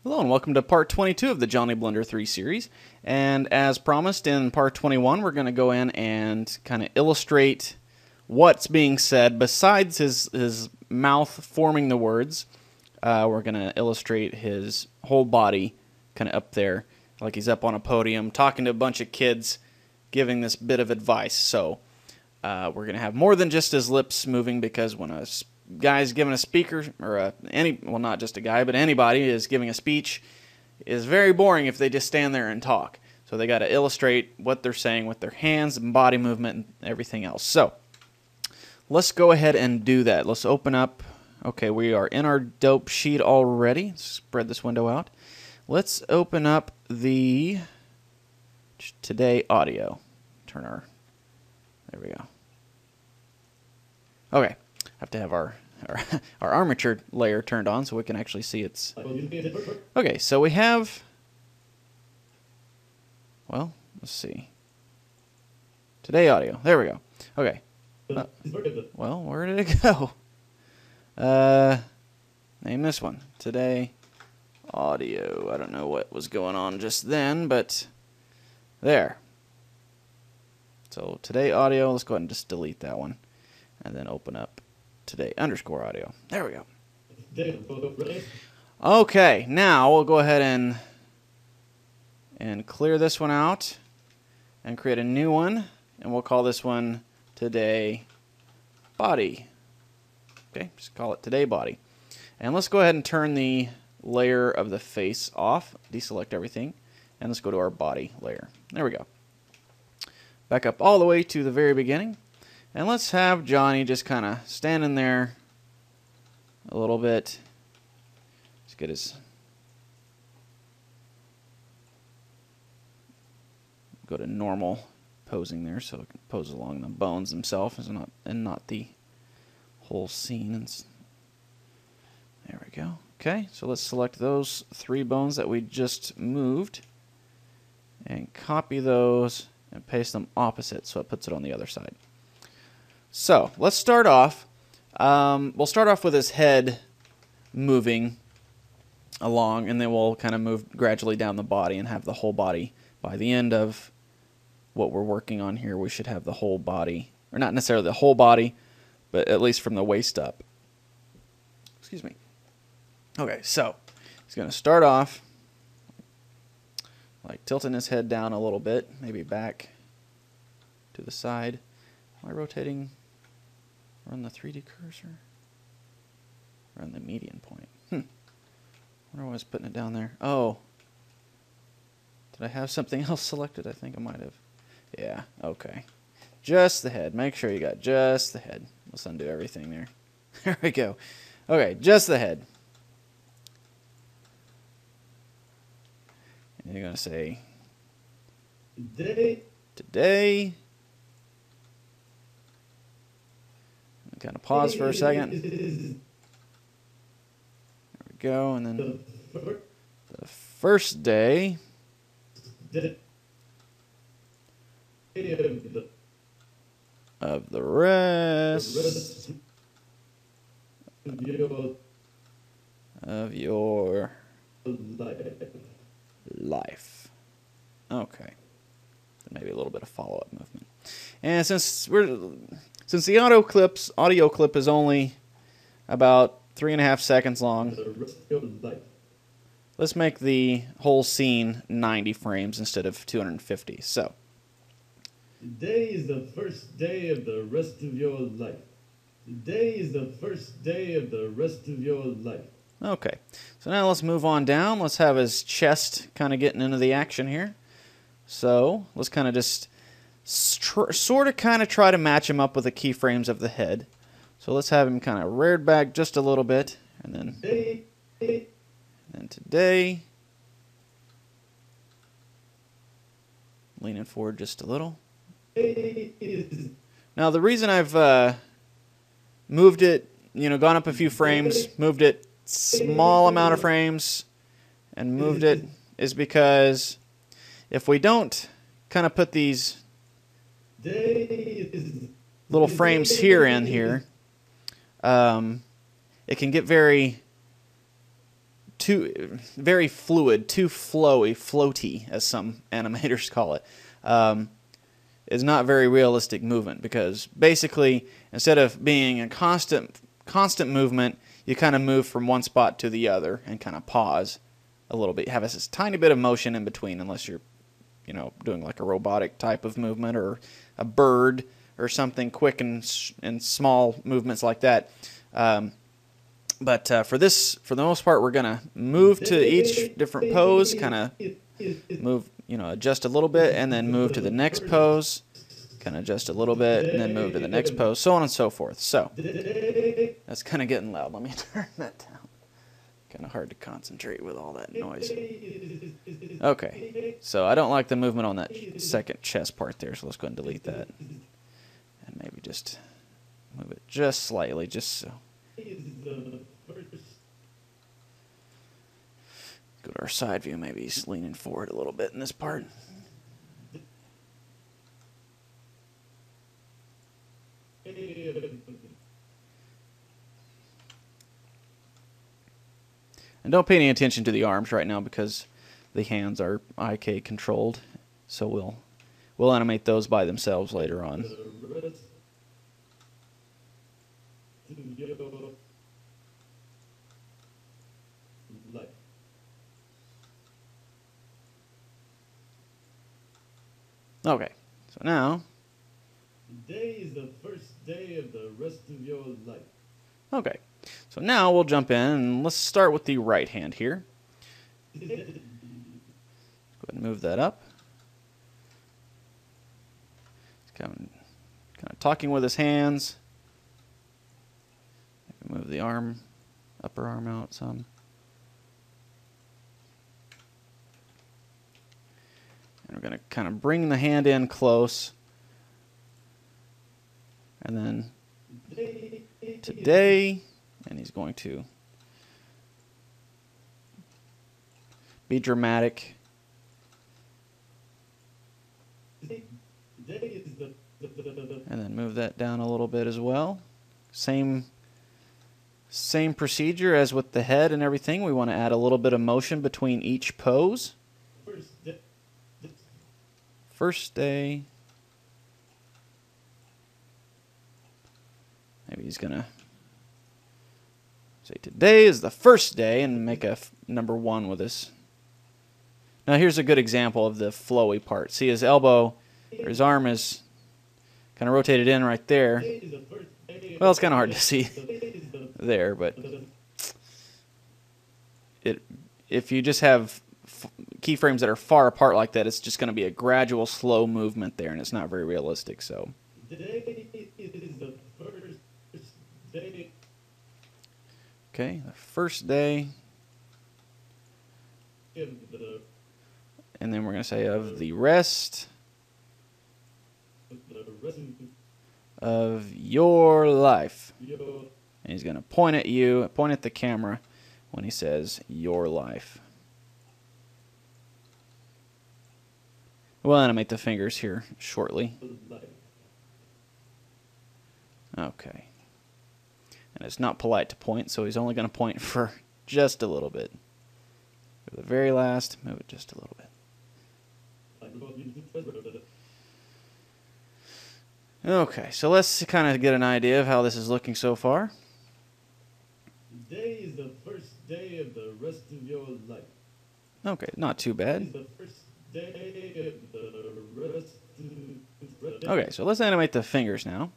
Hello and welcome to part 22 of the Johnny Blender 3 series. And as promised, in part 21 we're going to go in and kind of illustrate what's being said besides his mouth forming the words. We're going to illustrate his whole body kind of up there, like he's up on a podium talking to a bunch of kids, giving this bit of advice. So we're going to have more than just his lips moving, because when a guy's giving a speaker, or well, not just a guy, but anybody is giving a speech, is very boring if they just stand there and talk. So they got to illustrate what they're saying with their hands and body movement and everything else. So let's go ahead and do that. Let's open up. Okay, we are in our dope sheet already. Spread this window out. Let's open up the Today audio. There we go. Okay. Have to have our armature layer turned on so we can actually see its... Okay, so we have... Well, let's see. Today audio. There we go. Okay. Well, where did it go? Name this one. Today audio. I don't know what was going on just then, but there. So today audio, let's go ahead and just delete that one. And then open up today _ audio. There we go. Okay, now we'll go ahead and clear this one out and create a new one, and we'll call this one Today Body. Okay, just call it Today Body. And let's go ahead and turn the layer of the face off, deselect everything, and let's go to our body layer. There we go. Back up all the way to the very beginning. And let's have Johnny just kind of standing there a little bit. Let's get his... Go to normal posing there, so it can pose along the bones themselves and not the whole scene. There we go. Okay, so let's select those 3 bones that we just moved and copy those and paste them opposite so it puts it on the other side. So let's start off. We'll start off with his head moving along, and then we'll kind of move gradually down the body and have the whole body. By the end of what we're working on here, we should have the whole body, or not necessarily the whole body, but at least from the waist up. Excuse me. Okay, so he's going to start off like tilting his head down a little bit, maybe back to the side. Am I rotating around the 3D cursor? Around the median point. I wonder why I was putting it down there. Oh. Did I have something else selected? I think I might have. Yeah, okay. Just the head. Make sure you got just the head. Let's undo everything there. There we go. Okay, just the head. And you're going to say, Today. Kind of pause for a second. There we go, and then the first day of the rest of your life. Okay. Maybe a little bit of follow-up movement. And since the audio clip is only about 3.5 seconds long, let's make the whole scene 90 frames instead of 250. So, today is the first day of the rest of your life. Today is the first day of the rest of your life. Okay, so now let's move on down. Let's have his chest kind of getting into the action here. So let's kind of just sort of kind of try to match him up with the keyframes of the head. So let's have him kind of reared back just a little bit, and then today, leaning forward just a little. Now the reason I've moved it, gone up a few frames, moved it small amount of frames, and moved it is because if we don't kind of put these little frames here and here, it can get very very fluid, too floaty, as some animators call it, is not very realistic movement, because basically instead of being a constant movement, you kind of move from one spot to the other and kind of pause a little bit. You have this tiny bit of motion in between, unless you're, doing like a robotic type of movement or a bird or something quick and small movements like that. But for the most part, we're gonna move to each different pose, kind of move, adjust a little bit, and then move to the next pose, kind of adjust a little bit, and then move to the next pose, so on and so forth. So that's kind of getting loud. Let me turn that down. Kind of hard to concentrate with all that noise. Okay, so I don't like the movement on that second chest part there, so let's go ahead and delete that. And maybe just move it just slightly, just so. Go to our side view, maybe he's leaning forward a little bit in this part. And don't pay any attention to the arms right now because the hands are IK controlled, so we'll animate those by themselves later on. Okay, so now. Today is the first day of the rest of your life. Okay, so now we'll jump in and let's start with the right hand here. Go ahead and move that up. He's kind of talking with his hands. Move the upper arm out some. And we're going to kind of bring the hand in close. And then today, and he's going to be dramatic. And then move that down a little bit as well. Same procedure as with the head and everything. We want to add a little bit of motion between each pose. First day. Maybe he's going to say today is the first day and make a number 1 with this. Now here's a good example of the flowy part. See, his elbow, or his arm is kind of rotated in right there. Well, it's kind of hard to see there, but if you just have keyframes that are far apart like that, it's just going to be a gradual, slow movement there, and it's not very realistic. So. Okay, the first day. And then we're going to say of the rest of your life. And he's going to point at you, point at the camera when he says your life. We'll animate the fingers here shortly. Okay. And it's not polite to point, so he's only going to point for just a little bit. For the very last, move it just a little bit. Okay, so let's kind of get an idea of how this is looking so far. Today is the first day of the rest of your life. Okay, not too bad. Okay, so let's animate the fingers now.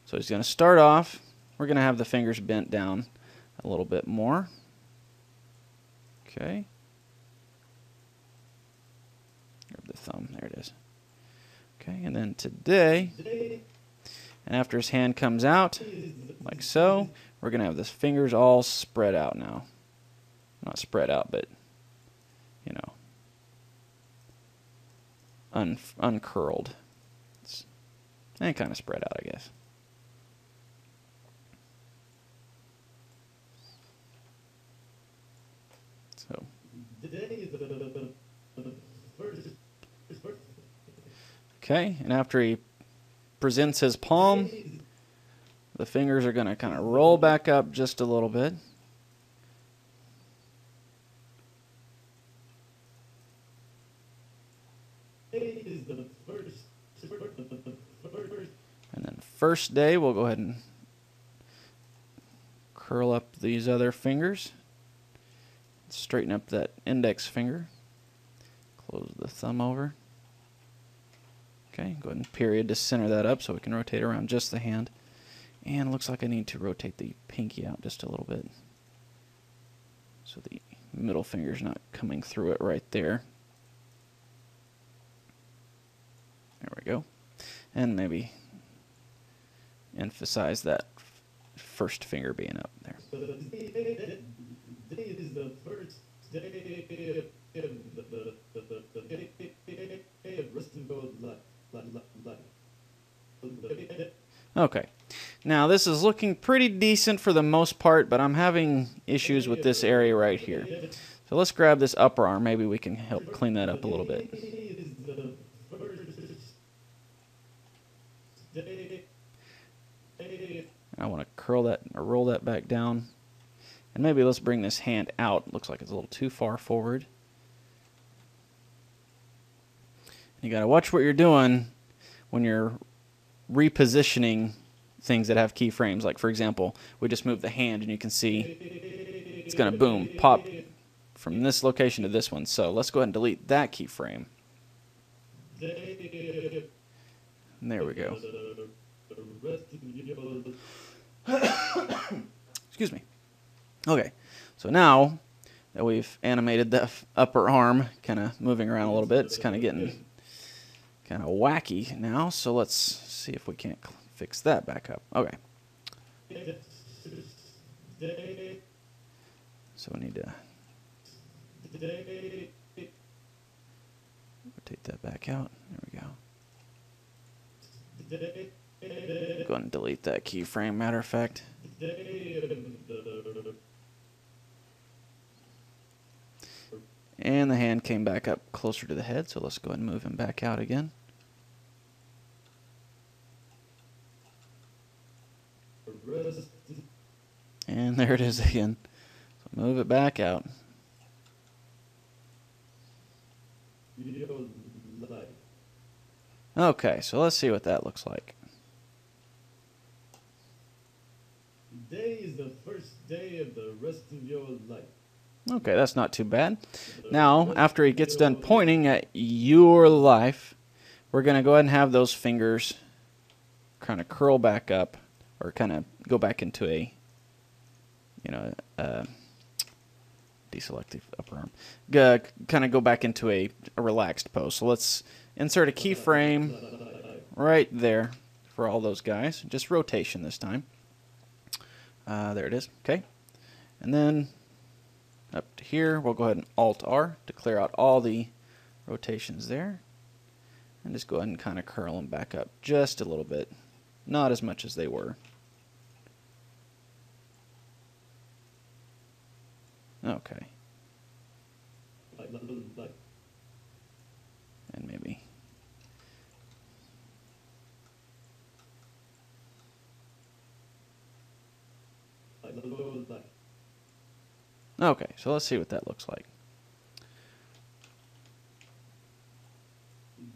So he's going to start off. We're going to have the fingers bent down a little bit more. Okay. Grab the thumb. There it is. Okay, and then today, and after his hand comes out, like so, we're going to have the fingers all spread out now. Not spread out, but, uncurled. And kind of spread out, I guess. So. Okay, and after he presents his palm, the fingers are going to kind of roll back up just a little bit. is the first. And then first day, we'll go ahead and curl up these other fingers. Straighten up that index finger. Close the thumb over. Okay, go ahead and period to center that up so we can rotate around just the hand. And it looks like I need to rotate the pinky out just a little bit, so the middle finger's not coming through it right there. There we go. And maybe emphasize that first finger being up there. Today is the first day of the rest of your life. Okay, now this is looking pretty decent for the most part, but I'm having issues with this area right here. So let's grab this upper arm. Maybe we can help clean that up a little bit. I want to curl that or roll that back down. And maybe let's bring this hand out. Looks like it's a little too far forward. You got to watch what you're doing when you're repositioning things that have keyframes. Like, for example, we just moved the hand, and you can see it's going to, boom, pop from this location to this one. So let's go ahead and delete that keyframe. And there we go. Excuse me. Okay, so now that we've animated the upper arm kind of moving around a little bit, it's kind of getting kind of wacky now, so let's see if we can't fix that back up. Okay. So we need to rotate that back out. There we go. Go ahead and delete that keyframe, matter of fact. And the hand came back up closer to the head, so let's go ahead and move him back out again. And there it is again. So move it back out. Okay, so let's see what that looks like. Today is the first day of the rest of your life. Okay, that's not too bad. Now, after he gets done pointing at your life, we're going to go ahead and have those fingers kind of curl back up, or kind of go back into a, deselective upper arm. Kind of go back into a relaxed pose. So let's insert a keyframe right there for all those guys. Just rotation this time. There it is. Okay. And then up to here, we'll go ahead and Alt-R to clear out all the rotations there. And just go ahead and kind of curl them back up just a little bit. Not as much as they were. Okay. And maybe. Okay, so let's see what that looks like.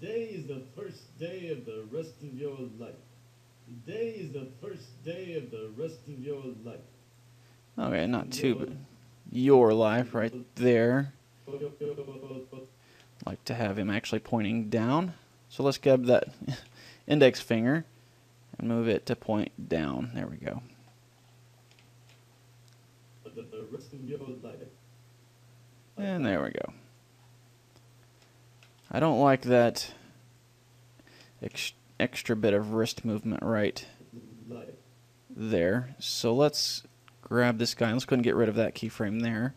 Today is the first day of the rest of your life. Today is the first day of the rest of your life. Okay, not too bad. Your life right there. Like to have him actually pointing down. So let's grab that index finger and move it to point down. There we go. The rest of your life. And there we go. I don't like that extra bit of wrist movement right there. So let's grab this guy. Let's go ahead and get rid of that keyframe there.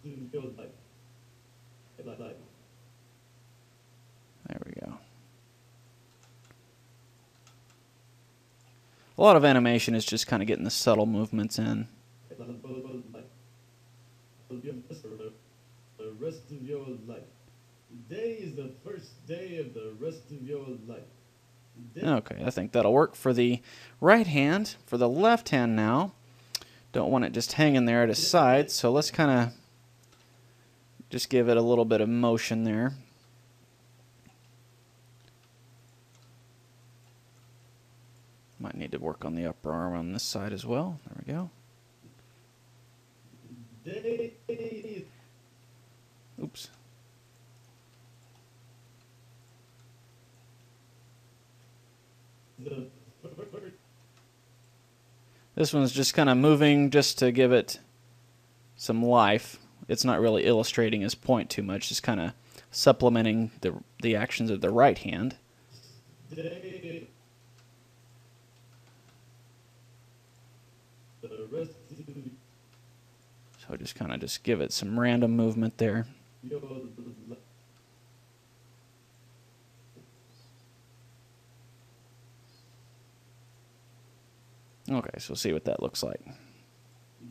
There we go. A lot of animation is just kind of getting the subtle movements in. The rest of your life. Today is the first day of the rest of your life. Okay, I think that'll work for the right hand. For the left hand now, don't want it just hanging there at his side, so let's kind of just give it a little bit of motion there. Might need to work on the upper arm on this side as well. There we go. Day is Oops. the first This one's just kind of moving just to give it some life. It's not really illustrating his point too much, just kind of supplementing the actions of the right hand. day. The rest of So just kind of just give it some random movement there. your life. Okay, so we'll see what that looks like.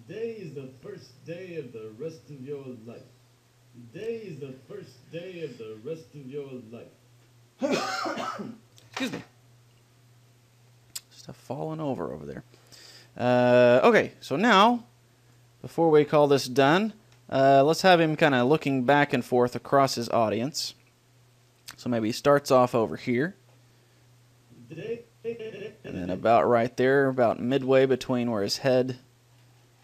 Today is the first day of the rest of your life. Today is the first day of the rest of your life. Excuse me. Stuff falling over there. Okay, so now, before we call this done, let's have him kind of looking back and forth across his audience. So maybe he starts off over here, Today, and then about right there, about midway between where his head...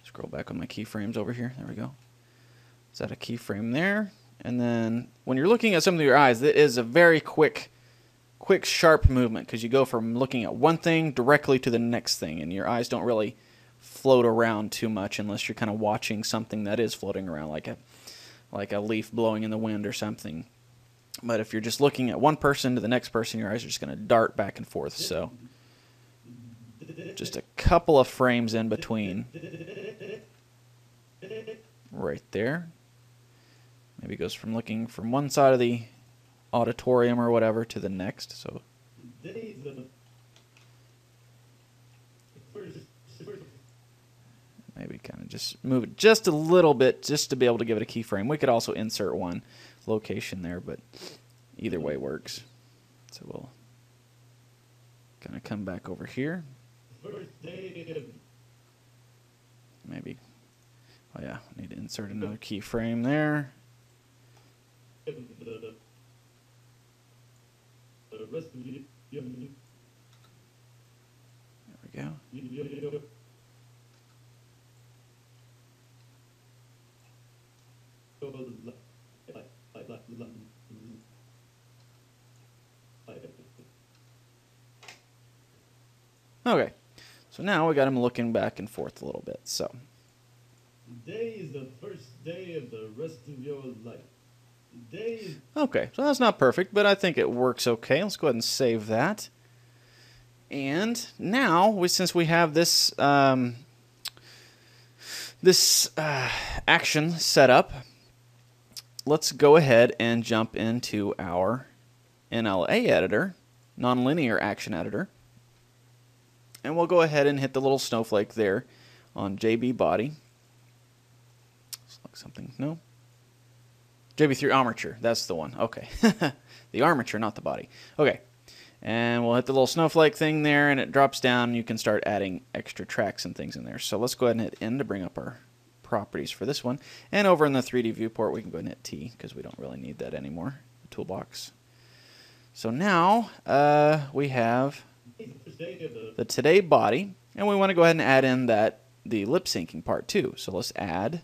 Scroll back on my keyframes over here. There we go. Is that a keyframe there? And then when you're looking at some of your eyes, it is a very quick, sharp movement because you go from looking at one thing directly to the next thing, and your eyes don't really float around too much unless you're kind of watching something that is floating around, like a leaf blowing in the wind or something. But if you're just looking at one person to the next person, your eyes are just going to dart back and forth. So just a couple of frames in between. Right there. Maybe it goes from looking from one side of the auditorium or whatever to the next. So today is the first. maybe kind of just move it just a little bit just to be able to give it a keyframe. We could also insert one location there, but either way works. So we'll kind of come back over here. First day of Maybe, oh yeah, I need to insert another keyframe there. the rest of your There we go. Okay, so now we got him looking back and forth a little bit. So Today is the first day of the rest of your life. Today is okay, so that's not perfect, but I think it works okay. Let's go ahead and save that. And now, since we have this action set up, let's go ahead and jump into our NLA editor, nonlinear action editor. And we'll go ahead and hit the little snowflake there on JB body. Select something. No? JB3 armature. That's the one. Okay. The armature, not the body. Okay. And we'll hit the little snowflake thing there, and it drops down. You can start adding extra tracks and things in there. So let's go ahead and hit N to bring up our properties for this one. And over in the 3D viewport, we can go ahead and hit T because we don't really need that anymore, the toolbox. So now we have the first day of the today body, and we want to go ahead and add in the lip syncing part too. So let's add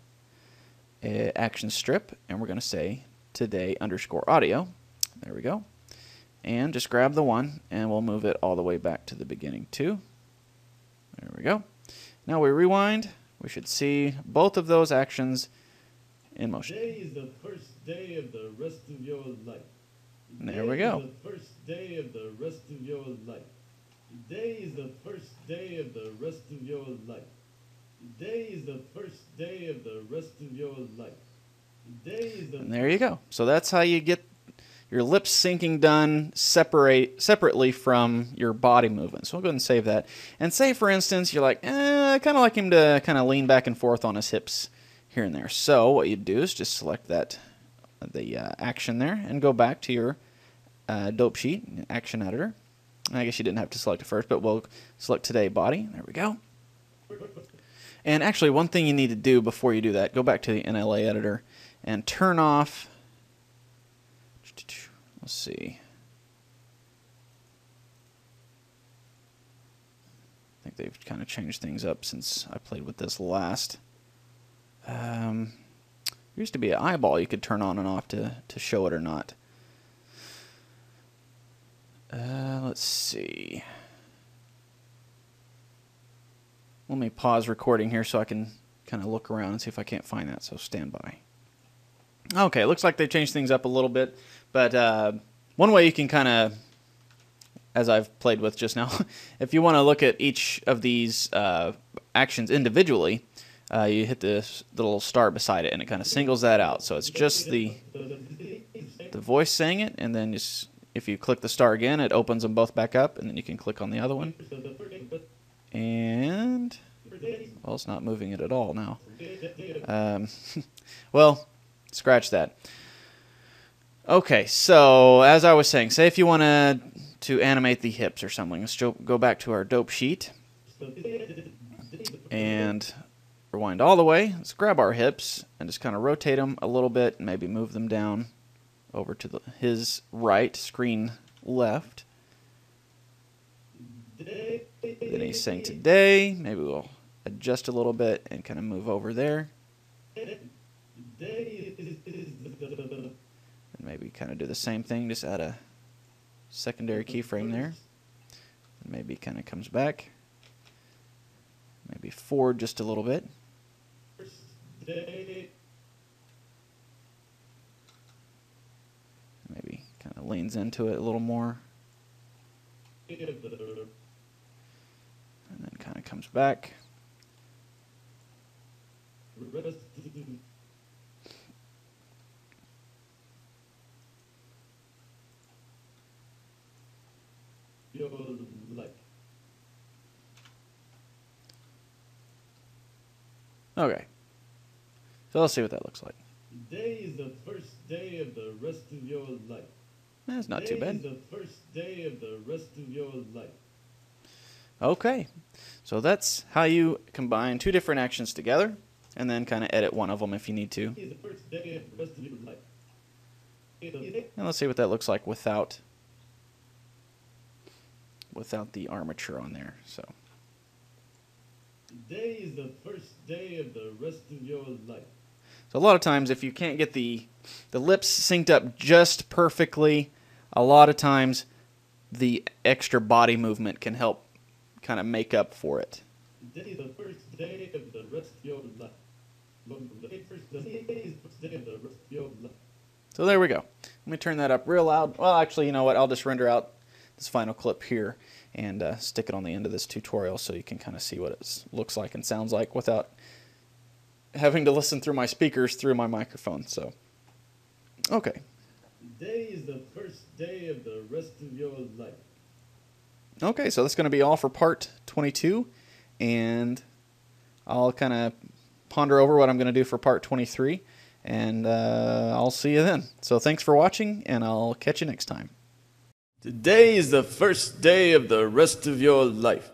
a action strip, and we're going to say today _ audio. There we go. And just grab the one, and we'll move it all the way back to the beginning too. There we go. Now we rewind. We should see both of those actions in motion. Today is the first day of the rest of your life. There we go. Today is the first day of the rest of your life. Today is the first day of the rest of your life. Today is the first day of the rest of your life. Today is the And there you go. So that's how you get your lip syncing done separately from your body movement. So we'll go ahead and save that. And say, for instance, you're like, I kind of like him to kind of lean back and forth on his hips here and there. So what you do is just select the action there and go back to your dope sheet, action editor. I guess you didn't have to select it first, but we'll select today body. There we go. And actually, one thing you need to do before you do that, go back to the NLA editor and turn off, let's see. I think they've kind of changed things up since I played with this last. There used to be an eyeball you could turn on and off to show it or not. Let's see. Let me pause recording here so I can kind of look around and see if I can't find that, so stand by. Okay, looks like they've changed things up a little bit, but one way you can kind of, as I've played with just now, if you want to look at each of these actions individually, you hit the little star beside it, and it kind of singles that out. So it's just the voice saying it, and then just, if you click the star again, it opens them both back up, and then you can click on the other one. And, well, it's not moving it at all now. Well, scratch that. Okay, so as I was saying, say if you want to animate the hips or something, let's go back to our dope sheet and rewind all the way. Let's grab our hips and just kind of rotate them a little bit and maybe move them down over to his right, screen left. Then he's saying today. Maybe we'll adjust a little bit and kind of move over there. And maybe kind of do the same thing, just add a secondary keyframe there. And maybe kind of comes back. Maybe forward just a little bit. Maybe kind of leans into it a little more. And then kind of comes back. Okay. So let's see what that looks like. Today is the first day of the rest of your life. That's not too bad. Today is the first day of the rest of your life. Okay. So that's how you combine two different actions together and then kind of edit one of them if you need to. Today is the first day of the rest of your life. And let's see what that looks like without the armature on there. So Today is the first day of the rest of your life. So a lot of times if you can't get the lips synced up just perfectly, a lot of times the extra body movement can help kind of make up for it. Today is the first day of the rest of your life. Today is the first day of the rest of your life. So there we go. Let me turn that up real loud. Well, actually, you know what? I'll just render out this final clip here and stick it on the end of this tutorial so you can kind of see what it looks like and sounds like without having to listen through my speakers through my microphone. So, okay. Today is the first day of the rest of your life. Okay, so that's going to be all for part 22, and I'll kind of ponder over what I'm going to do for part 23, and I'll see you then. So thanks for watching, and I'll catch you next time. Today is the first day of the rest of your life.